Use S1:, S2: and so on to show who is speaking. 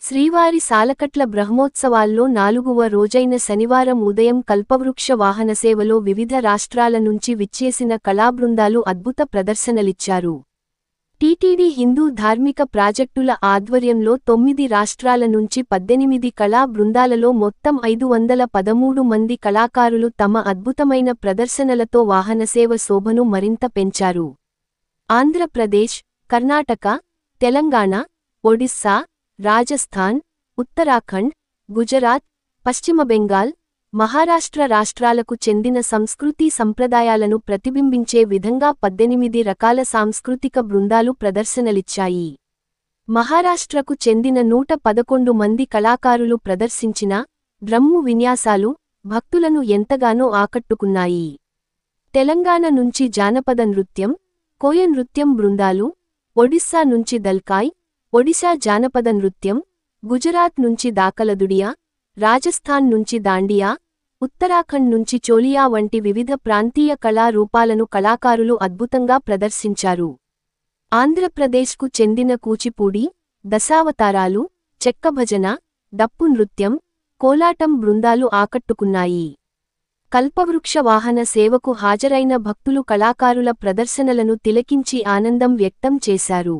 S1: శ్రీవారి సాలకట్ల బ్రహ్మోత్సవాల్లో 4వ రోజైన శనివారం ఉదయం కల్పవృక్ష వాహనసేవలో వివిధ రాష్ట్రాల నుంచి విచ్చేసిన కళాబృందాలు అద్భుత ప్రదర్శనలిచ్చారు. టీటీడీ హిందూ ధార్మిక ప్రాజెక్టుల ఆధ్వర్యంలో 9 రాష్ట్రాల నుంచి 18 కళా బృందాలలో మొత్తం 513 మంది కళాకారులు తమ అద్భుతమైన ప్రదర్శనలతో వాహనసేవ శోభను మరింత పెంచారు. ఆంధ్రప్రదేశ్, కర్ణాటక, తెలంగాణ, ఒడిస్సా, రాజస్థాన్, ఉత్తరాఖండ్, గుజరాత్, పశ్చిమ బెంగాల్, మహారాష్ట్ర రాష్ట్రాలకు చెందిన సంస్కృతీ సంప్రదాయాలను ప్రతిబింబించే విధంగా 18 రకాల సాంస్కృతిక బృందాలు ప్రదర్శనలిచ్చాయి. మహారాష్ట్రకు చెందిన 111 మంది కళాకారులు ప్రదర్శించిన డ్రమ్ము విన్యాసాలు భక్తులను ఎంతగానో ఆకట్టుకున్నాయి. తెలంగాణ నుంచి జానపద నృత్యం, కోయ నృత్యం బృందాలు, ఒడిస్సా నుంచి దల్కాయ్, ఒడిశా జానపద నృత్యం, గుజరాత్ నుంచి దాకలదుడియా, రాజస్థాన్ నుంచి దాండియా, ఉత్తరాఖండ్ నుంచి చోలియా వంటి వివిధ ప్రాంతీయ కళా రూపాలను కళాకారులు అద్భుతంగా ప్రదర్శించారు. ఆంధ్రప్రదేశ్కు చెందిన కూచిపూడి, దశావతారాలు, చెక్కభజన, డప్పు నృత్యం, కోలాటం బృందాలు ఆకట్టుకున్నాయి. కల్పవృక్ష వాహన సేవకు హాజరైన భక్తులు కళాకారుల ప్రదర్శనలను తిలకించి ఆనందం వ్యక్తం చేశారు.